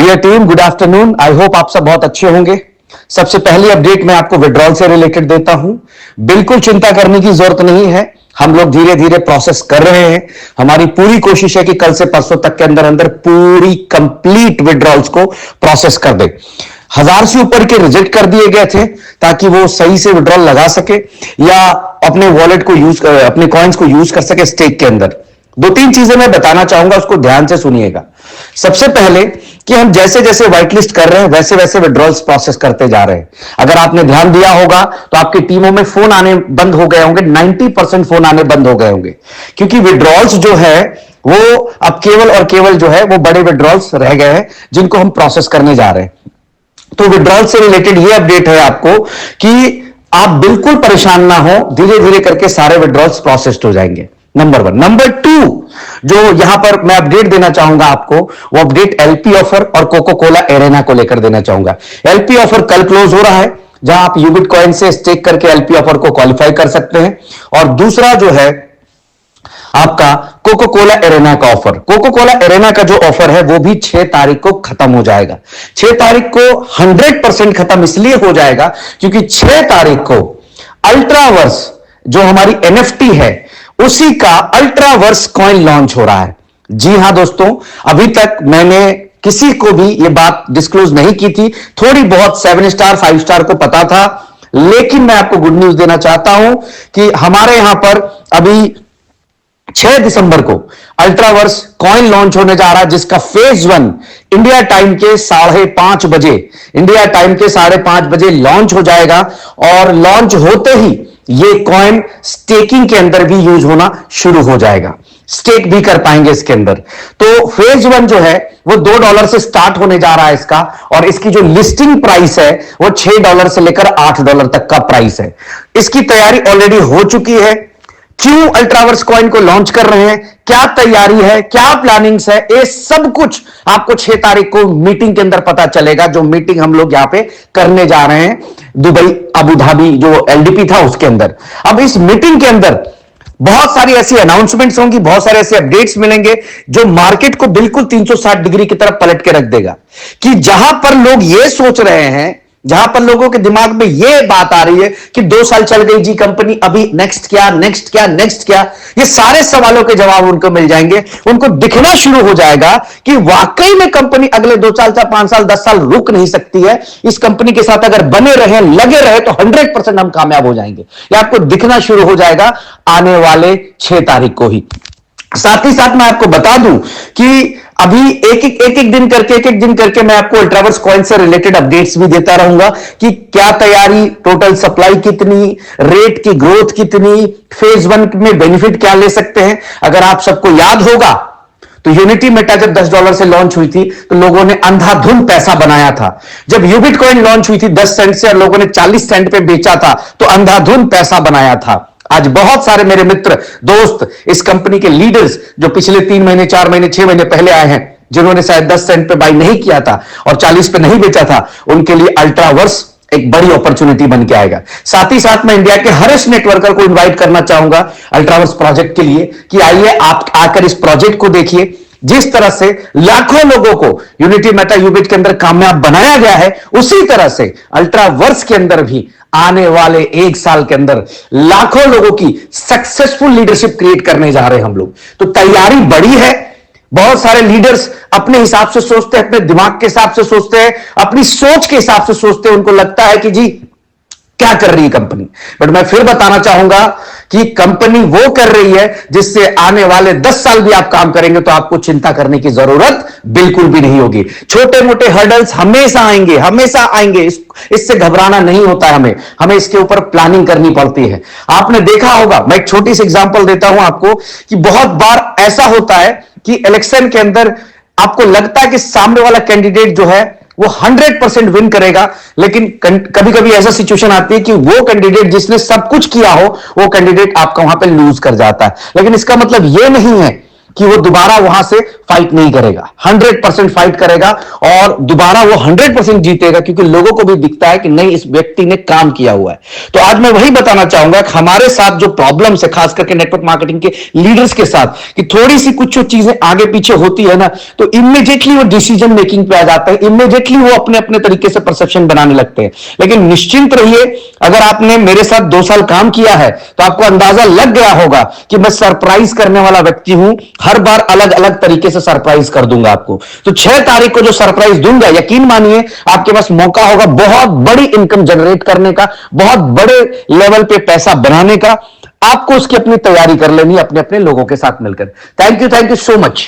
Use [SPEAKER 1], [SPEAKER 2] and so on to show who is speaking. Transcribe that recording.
[SPEAKER 1] Dear team, good afternoon. I hope आप सब बहुत अच्छे होंगे। सबसे पहली अपडेट मैं आपको विड्रॉल से रिलेटेड देता हूं। बिल्कुल चिंता करने की जरूरत नहीं है, हम लोग धीरे धीरे प्रोसेस कर रहे हैं। हमारी पूरी कोशिश है कि कल से परसों तक के अंदर अंदर पूरी कंप्लीट विड्रॉल्स को प्रोसेस कर दे। 1000 से ऊपर के रिजेक्ट कर दिए गए थे ताकि वो सही से विड्रॉल लगा सके या अपने वॉलेट को यूज कर, अपने कॉइन्स को यूज कर सके स्टेक के अंदर। दो तीन चीजें मैं बताना चाहूंगा, उसको ध्यान से सुनिएगा। सबसे पहले कि हम जैसे जैसे व्हाइट लिस्ट कर रहे हैं वैसे वैसे विड्रॉल्स प्रोसेस करते जा रहे हैं। अगर आपने ध्यान दिया होगा तो आपकी टीमों में फोन आने बंद हो गए होंगे, 90% फोन आने बंद हो गए होंगे, क्योंकि विड्रॉल्स जो है वो अब केवल और केवल जो है वो बड़े विड्रॉल्स रह गए हैं जिनको हम प्रोसेस करने जा रहे हैं। तो विड्रॉल से रिलेटेड ये अपडेट है आपको कि आप बिल्कुल परेशान ना हो, धीरे धीरे करके सारे विड्रॉल्स प्रोसेस्ड हो जाएंगे। नंबर 1। नंबर 2 जो यहां पर मैं अपडेट देना चाहूंगा आपको, वो अपडेट एलपी ऑफर और कोको कोला एरेना को लेकर देना चाहूंगा। एलपी ऑफर कल क्लोज हो रहा है, जहां आप यूबिट कॉइन से स्टेक करके एलपी ऑफर को क्वालिफाई कर सकते हैं। और दूसरा जो है आपका कोको कोला एरेना का ऑफर। कोको कोला एरेना का जो ऑफर है वो भी 6 तारीख को खत्म हो जाएगा। 6 तारीख को 100% खत्म इसलिए हो जाएगा क्योंकि 6 तारीख को अल्ट्रावर्स जो हमारी एनएफटी है उसी का अल्ट्रावर्स कॉइन लॉन्च हो रहा है। जी हां दोस्तों, अभी तक मैंने किसी को भी यह बात डिस्क्लोज नहीं की थी। थोड़ी बहुत 7 स्टार 5 स्टार को पता था, लेकिन मैं आपको गुड न्यूज देना चाहता हूं कि हमारे यहां पर अभी 6 दिसंबर को अल्ट्रावर्स कॉइन लॉन्च होने जा रहा है, जिसका फेज 1 इंडिया टाइम के 5:30 बजे, इंडिया टाइम के 5:30 बजे लॉन्च हो जाएगा। और लॉन्च होते ही ये कॉइन स्टेकिंग के अंदर भी यूज होना शुरू हो जाएगा, स्टेक भी कर पाएंगे इसके अंदर। तो फेज 1 जो है वो $2 से स्टार्ट होने जा रहा है इसका, और इसकी जो लिस्टिंग प्राइस है वो $6 से लेकर $8 तक का प्राइस है। इसकी तैयारी ऑलरेडी हो चुकी है। क्यों अल्ट्रावर्स कॉइन को लॉन्च कर रहे हैं, क्या तैयारी है, क्या प्लानिंग्स है, ये सब कुछ आपको 6 तारीख को मीटिंग के अंदर पता चलेगा, जो मीटिंग हम लोग यहां पे करने जा रहे हैं दुबई अबू धाबी जो एलडीपी था उसके अंदर। अब इस मीटिंग के अंदर बहुत सारी ऐसी अनाउंसमेंट्स होंगी, बहुत सारे ऐसे अपडेट्स मिलेंगे जो मार्केट को बिल्कुल 360 डिग्री की तरफ पलट के रख देगा। कि जहां पर लोग ये सोच रहे हैं, जहां पर लोगों के दिमाग में यह बात आ रही है कि 2 साल चल गई जी कंपनी, अभी नेक्स्ट क्या, नेक्स्ट क्या, नेक्स्ट क्या, ये सारे सवालों के जवाब उनको मिल जाएंगे। उनको दिखना शुरू हो जाएगा कि वाकई में कंपनी अगले 2 साल, 5 साल, 10 साल रुक नहीं सकती है। इस कंपनी के साथ अगर बने रहे, लगे रहे तो 100% हम कामयाब हो जाएंगे। ये आपको दिखना शुरू हो जाएगा आने वाले 6 तारीख को ही। साथ ही साथ मैं आपको बता दूं कि अभी एक एक दिन करके मैं आपको अल्ट्रावर्स कॉइन से रिलेटेड अपडेट्स भी देता रहूंगा कि क्या तैयारी, टोटल सप्लाई कितनी, रेट की ग्रोथ कितनी, फेज 1 में बेनिफिट क्या ले सकते हैं। अगर आप सबको याद होगा तो यूनिटी मेटा जब $10 से लॉन्च हुई थी तो लोगों ने अंधाधुंध पैसा बनाया था। जब यूबिट कॉइन लॉन्च हुई थी 10 सेंट से और लोगों ने 40 सेंट पे बेचा था तो अंधाधुंध पैसा बनाया था। आज बहुत सारे मेरे मित्र, दोस्त, इस कंपनी के लीडर्स जो पिछले 3 महीने, 4 महीने, 6 महीने पहले आए हैं, जिन्होंने शायद 10 सेंट पे बाई नहीं किया था और 40 पे नहीं बेचा था, उनके लिए अल्ट्रावर्स एक बड़ी अपॉर्चुनिटी बन के आएगा। साथ ही साथ मैं इंडिया के हर इस नेटवर्कर को इन्वाइट करना चाहूंगा अल्ट्रावर्स प्रोजेक्ट के लिए कि आइए आप आकर इस प्रोजेक्ट को देखिए। जिस तरह से लाखों लोगों को यूनिटी मेटा यूबिट के अंदर कामयाब बनाया गया है, उसी तरह से अल्ट्रावर्स के अंदर भी आने वाले 1 साल के अंदर लाखों लोगों की सक्सेसफुल लीडरशिप क्रिएट करने जा रहे हैं हम लोग। तो तैयारी बड़ी है। बहुत सारे लीडर्स अपने हिसाब से सोचते हैं, अपने दिमाग के हिसाब से सोचते हैं, अपनी सोच के हिसाब से सोचते हैं। उनको लगता है कि जी क्या कर रही है कंपनी, बट मैं फिर बताना चाहूंगा कि कंपनी वो कर रही है जिससे आने वाले 10 साल भी आप काम करेंगे तो आपको चिंता करने की जरूरत बिल्कुल भी नहीं होगी। छोटे मोटे हर्डल्स हमेशा आएंगे, हमेशा आएंगे, इससे घबराना नहीं होता है। हमें इसके ऊपर प्लानिंग करनी पड़ती है। आपने देखा होगा, मैं एक छोटी सी एग्जांपल देता हूं आपको कि बहुत बार ऐसा होता है कि इलेक्शन के अंदर आपको लगता है कि सामने वाला कैंडिडेट जो है वो 100% विन करेगा, लेकिन कभी कभी ऐसा सिचुएशन आती है कि वो कैंडिडेट जिसने सब कुछ किया हो वो कैंडिडेट आपका वहां पे लूज कर जाता है। लेकिन इसका मतलब ये नहीं है कि वो दोबारा वहां से फाइट नहीं करेगा, 100% फाइट करेगा और दोबारा वो 100% जीतेगा, क्योंकि लोगों को भी दिखता है कि नहीं, इस व्यक्ति ने काम किया हुआ है। तो आज मैं वही बताना चाहूंगा कि हमारे साथ जो प्रॉब्लम्स है, खास करके नेटवर्क मार्केटिंग के लीडर्स के साथ, कि थोड़ी सी कुछ जो चीजें आगे पीछे होती है ना, तो इमीडिएटली वो डिसीजन मेकिंग पे आ जाता है, इमीडिएटली वो अपने अपने तरीके से परसेप्शन बनाने लगते हैं। लेकिन निश्चिंत रहिए, अगर आपने मेरे साथ 2 साल काम किया है तो आपको अंदाजा लग गया होगा कि मैं सरप्राइज करने वाला व्यक्ति हूं, हर बार अलग अलग तरीके से सरप्राइज कर दूंगा आपको। तो 6 तारीख को जो सरप्राइज दूंगा, यकीन मानिए आपके पास मौका होगा बहुत बड़ी इनकम जनरेट करने का, बहुत बड़े लेवल पे पैसा बनाने का। आपको उसकी अपनी तैयारी कर लेनी है अपने अपने लोगों के साथ मिलकर। Thank you so much.